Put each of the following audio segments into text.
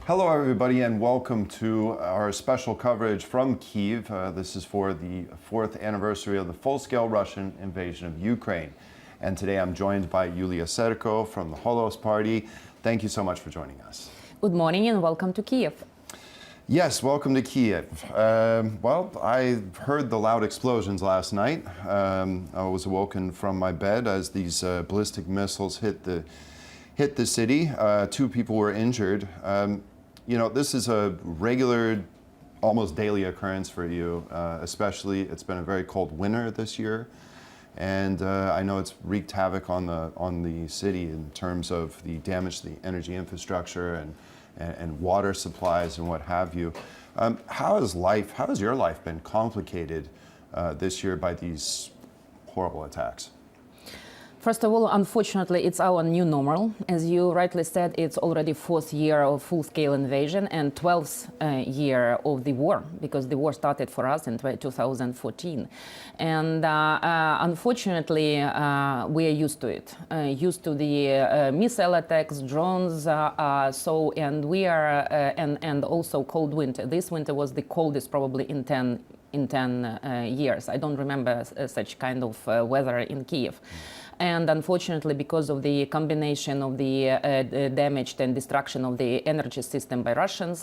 Hello, everybody, and welcome to our special coverage from Kyiv. This is for the 4th anniversary of the full-scale Russian invasion of Ukraine. And today I'm joined by Yulia Sirko from the Golos Party. Thank you so much for joining us. Good morning and welcome to Kyiv. Yes, welcome to Kyiv. Well, I heard the loud explosions last night. I was awoken from my bed as these ballistic missiles hit the city. 2 people were injured. This is a regular, almost daily occurrence for you, especially it's been a very cold winter this year. And I know it's wreaked havoc on the city in terms of the damage to the energy infrastructure and water supplies and what have you. How has your life been complicated this year by these horrible attacks? First of all, unfortunately, it's our new normal. As you rightly said, it's already 4th year of full-scale invasion and 12th year of the war, because the war started for us in 2014. And unfortunately, we are used to it, used to the missile attacks, drones, and we are, and also cold winter. This winter was the coldest probably in 10 years. I don't remember such kind of weather in Kyiv. And unfortunately, because of the combination of the damage and destruction of the energy system by Russian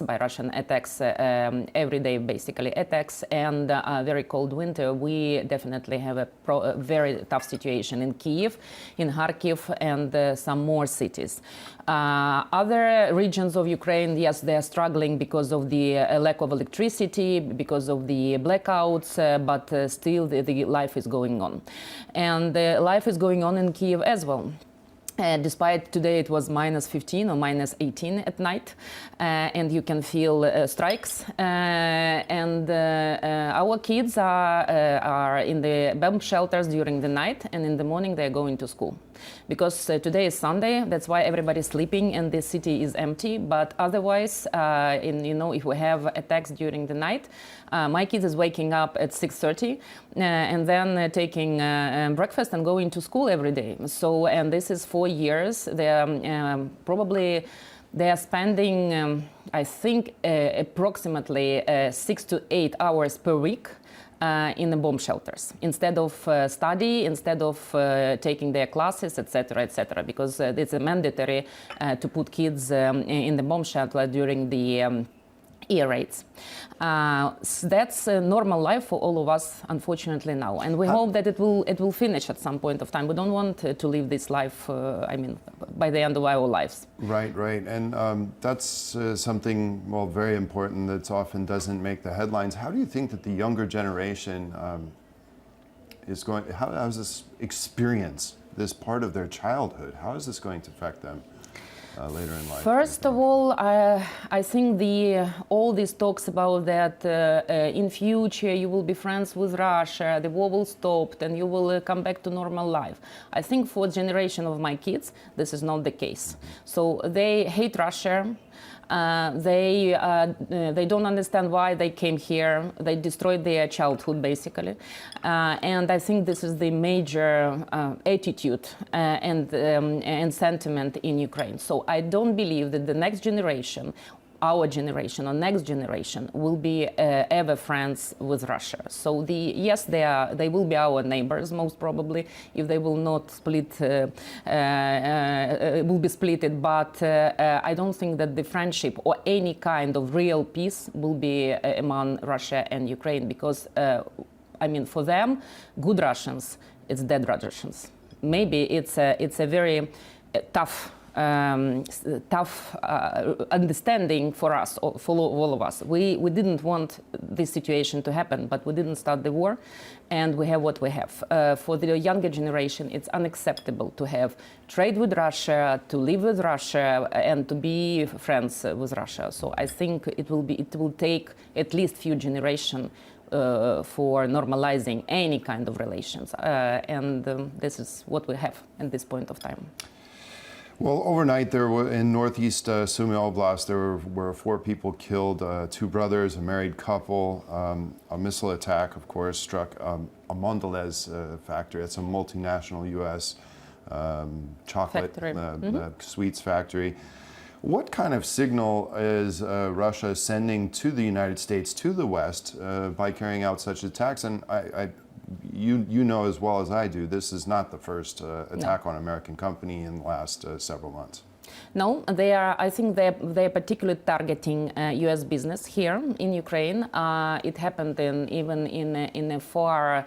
attacks, everyday basically attacks, and a very cold winter, we definitely have a very tough situation in Kyiv, in Kharkiv, and some more cities. Other regions of Ukraine, yes, they are struggling because of the lack of electricity, because of the blackouts, but still the life is going on. And life is going on in Kyiv as well. Despite today it was -15 or -18 at night, and you can feel strikes. And our kids are in the bomb shelters during the night, and in the morning they're going to school. Because today is Sunday, that's why everybody's sleeping and the city is empty. But otherwise, if we have attacks during the night, my kids is waking up at 6:30 and then taking breakfast and going to school every day. So, and this is 4 years. They are spending, I think, approximately 6 to 8 hours per week in the bomb shelters, instead of study, instead of taking their classes, etc., because it's mandatory to put kids in the bomb shelter during the air raids. That's a normal life for all of us, unfortunately, now, and we hope that it will finish at some point of time. We don't want to live this life, by the end of our lives. Right, and that's something, well, very important that often doesn't make the headlines. How do you think that the younger generation is going? How does this experience this part of their childhood? How is this going to affect them later in life? First of all, I think all these talks about that in future you will be friends with Russia, the war will stop, and you will come back to normal life. I think for the generation of my kids, this is not the case. So they hate Russia. They don't understand why they came here. They destroyed their childhood, basically. And I think this is the major attitude and sentiment in Ukraine. So I don't believe that the next generation, our generation or next generation, will be ever friends with Russia. So yes, they will be our neighbors, most probably, if they will not split, will be splitted. But I don't think that the friendship or any kind of real peace will be among Russia and Ukraine, because for them, good Russians, it's dead Russians. Maybe it's a very tough understanding for us, for all of us. We didn't want this situation to happen, but we didn't start the war, and we have what we have. For the younger generation, it's unacceptable to have trade with Russia, to live with Russia, and to be friends with Russia. So I think it will take at least few generations for normalizing any kind of relations, and this is what we have at this point of time. Well, overnight there were in northeast Sumy Oblast, there were 4 people killed, 2 brothers, a married couple. A missile attack, of course, struck a Mondelez factory. It's a multinational U.S. chocolate factory. Sweets factory. What kind of signal is Russia sending to the United States, to the West, by carrying out such attacks? And you know as well as I do, this is not the first attack on an American company in the last several months. No, they are. I think they're particularly targeting U.S. business here in Ukraine. It happened even in a far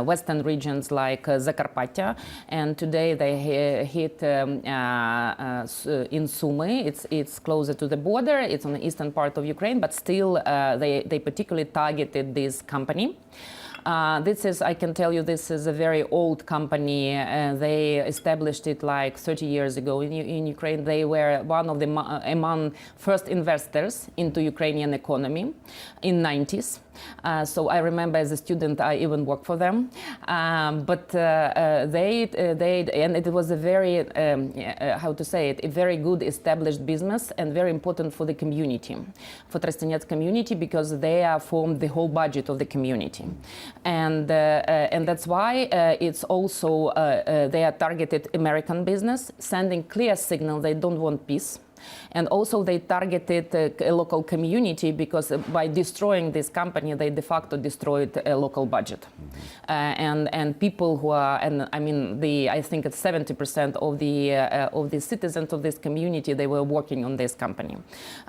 western regions like Zakarpattia, and today they hit in Sumy. It's closer to the border. It's on the eastern part of Ukraine, but still they particularly targeted this company. This is, I can tell you, this is a very old company. They established it like 30 years ago in Ukraine. They were one of the among first investors into Ukrainian economy in 90s. So I remember as a student, I even worked for them. But they and it was a very, how to say it, a very good established business and very important for the community, for Trostyanets community, because they formed the whole budget of the community. And that's why it's also, they are targeted American business, sending clear signal they don't want peace. And also they targeted a local community because by destroying this company, they de facto destroyed a local budget. And people who are, and I mean, I think it's 70% of the citizens of this community, they were working on this company.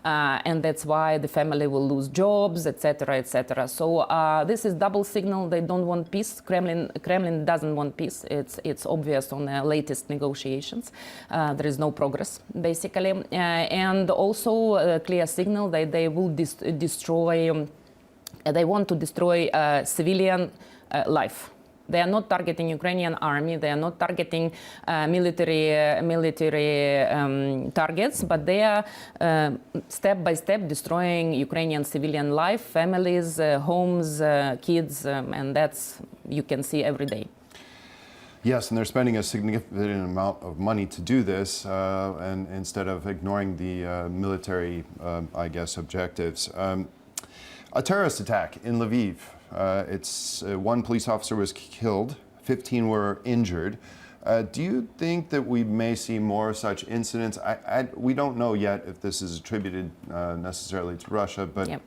And that's why the family will lose jobs, etc., etc. So this is double signal. They don't want peace. Kremlin doesn't want peace. It's obvious on the latest negotiations. There is no progress, basically. And also a clear signal that they will destroy, they want to destroy civilian life. They are not targeting Ukrainian army, they are not targeting military targets, but they are step by step destroying Ukrainian civilian life, families, homes, kids, and that's, you can see every day. Yes, and they're spending a significant amount of money to do this, and instead of ignoring the military, I guess, objectives. A terrorist attack in Lviv. One police officer was killed, 15 were injured. Do you think that we may see more such incidents? We don't know yet if this is attributed necessarily to Russia, but yep.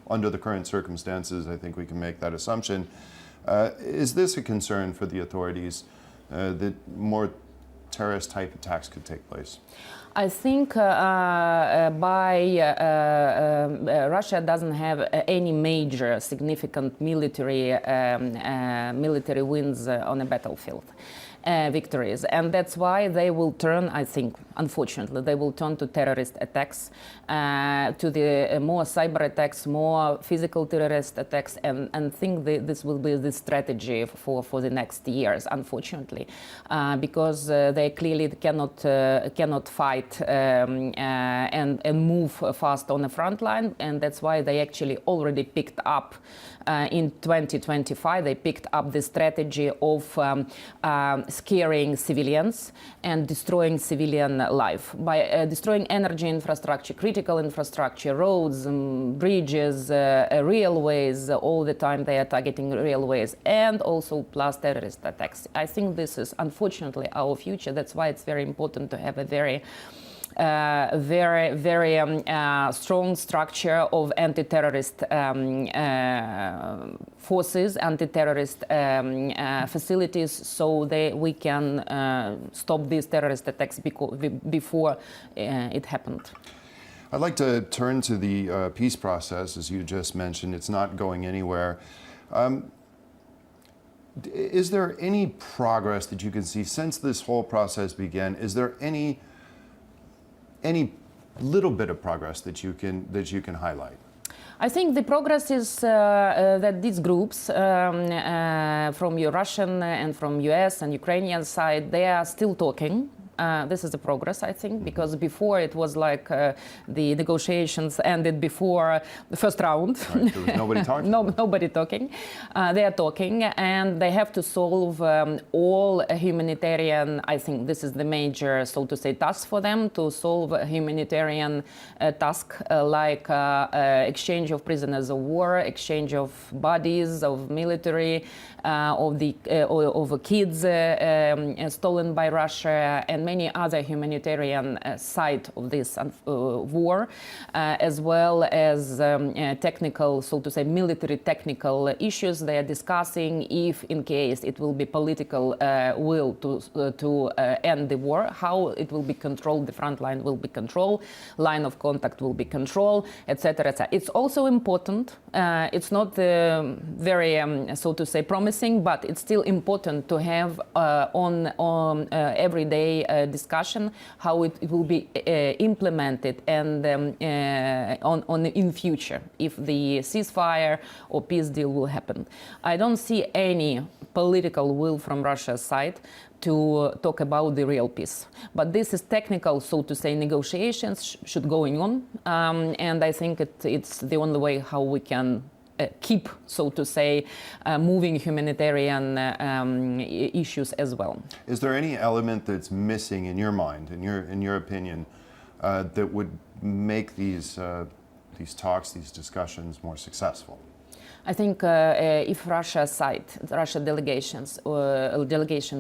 Under the current circumstances, I think we can make that assumption. Is this a concern for the authorities that more terrorist-type attacks could take place? I think Russia doesn't have any major significant military wins on a battlefield. Victories, and that's why they will turn, I think, unfortunately, they will turn to terrorist attacks, to the more cyber attacks, more physical terrorist attacks, and think this will be the strategy for the next years, unfortunately, because they clearly cannot fight and move fast on the front line, and that's why they actually already picked up in 2025, they picked up the strategy of scaring civilians and destroying civilian life by destroying energy infrastructure, critical infrastructure, roads, bridges, railways. All the time they are targeting railways, and also plus terrorist attacks. I think this is unfortunately our future. That's why it's very important to have a very strong structure of anti-terrorist forces, anti-terrorist facilities, so we can stop these terrorist attacks before it happened. I'd like to turn to the peace process. As you just mentioned, it's not going anywhere. Is there any progress that you can see since this whole process began? Is there any little bit of progress that you can highlight? I think the progress is that these groups from your Russian and from US and Ukrainian side, they are still talking. This is the progress, I think, because before it was like the negotiations ended before the first round. Right, there was nobody talking. Nobody talking. They are talking, and they have to solve all humanitarian. I think this is the major, so to say, task for them, to solve a humanitarian task like exchange of prisoners of war, exchange of bodies, of military, of kids stolen by Russia, and many other humanitarian side of this war, as well as technical, so to say, military technical issues. They are discussing if, in case it will be political will to end the war, how it will be controlled, the front line will be controlled, line of contact will be controlled, etc., etc. It's also important. It's not very, so to say, promising, but it's still important to have on everyday discussion how it will be implemented and in future if the ceasefire or peace deal will happen. I don't see any political will from Russia's side to talk about the real peace. But this is technical, so to say, negotiations should going on. And I think it's the only way how we can keep, so to say, moving humanitarian issues as well. Is there any element that's missing in your mind, in your opinion, that would make these talks, these discussions more successful? I think if Russia delegation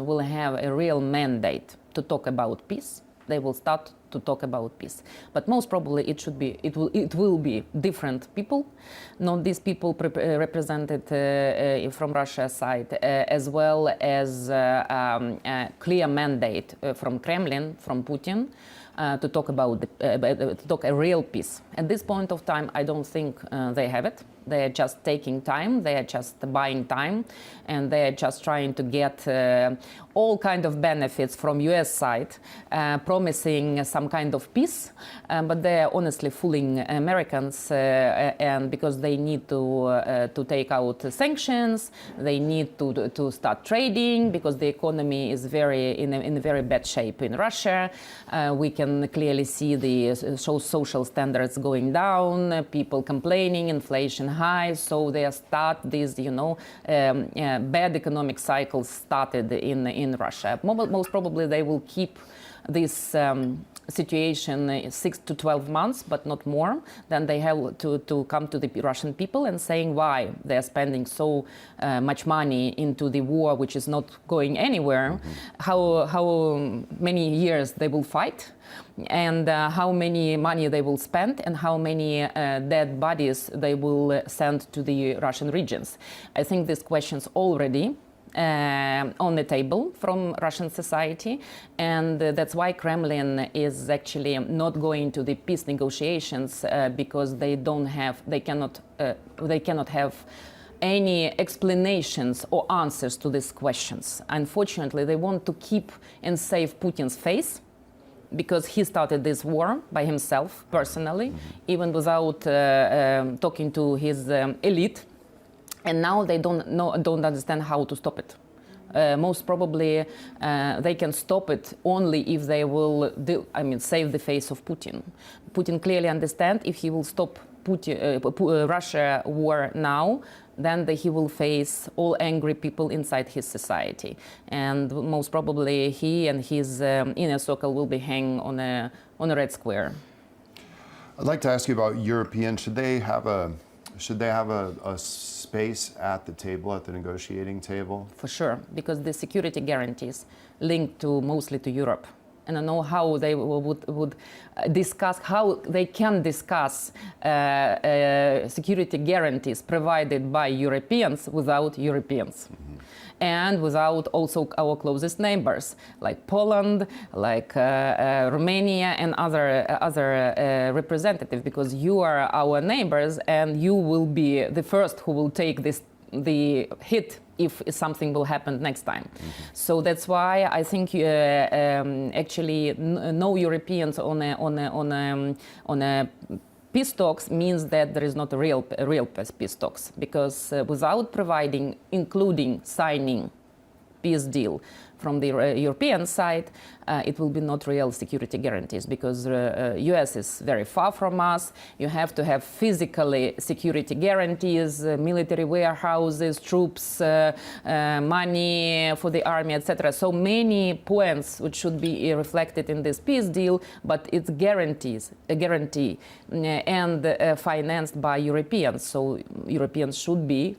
will have a real mandate to talk about peace, they will start to talk about peace. But most probably it will be different people, not these people represented from Russia's side, as well as a clear mandate from Kremlin, from Putin, to talk about a real peace. At this point of time, I don't think they have it. They are just taking time. They are just buying time, and they are just trying to get all kind of benefits from U.S. side, promising some kind of peace. But they are honestly fooling Americans, and because they need to take out sanctions, they need to start trading because the economy is in very bad shape in Russia. We can clearly see the social standards going down, people complaining, inflation high, so they start this, bad economic cycle started in Russia. Most probably they will keep this situation 6 to 12 months, but not more. Then they have to come to the Russian people and saying why they are spending so much money into the war, which is not going anywhere, how many years they will fight, and how many money they will spend, and how many dead bodies they will send to the Russian regions. I think these questions already on the table from Russian society, and that's why Kremlin is actually not going to the peace negotiations because they cannot have any explanations or answers to these questions. Unfortunately, they want to keep and save Putin's face, because he started this war by himself personally, even without talking to his elite. And now they don't understand how to stop it. Most probably they can stop it only if they will save the face of Putin. Putin clearly understands if he will stop Russia war now, then he will face all angry people inside his society. And most probably he and his inner circle will be hanging on a red square. I'd like to ask you about Europeans. Should they have a space at the table, at the negotiating table? For sure, because the security guarantees linked mostly to Europe. And I know how they would discuss, how they can discuss security guarantees provided by Europeans without Europeans. And without also our closest neighbors, like Poland, like Romania, and other representatives, because you are our neighbors, and you will be the first who will take the hit if something will happen next time. So that's why I think actually no Europeans on a peace talks means that there is not a real peace talks, because without providing, including signing peace deal from the European side, it will be not real security guarantees, because US is very far from us. You have to have physically security guarantees, military warehouses, troops, money for the army, etc. So many points which should be reflected in this peace deal, but it's a guarantee, and financed by Europeans. So Europeans should be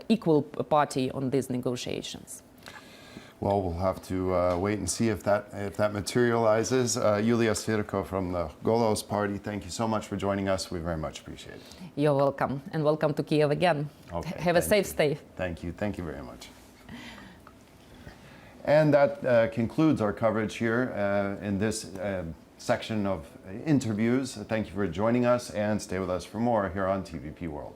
equal party on these negotiations. Well, we'll have to wait and see if that materializes. Yulia Sirko from the Golos Party, thank you so much for joining us. We very much appreciate it. You're welcome, and welcome to Kyiv again. Okay, Have a safe stay. Thank you very much. And that concludes our coverage here in this section of interviews. Thank you for joining us, and stay with us for more here on TVP World.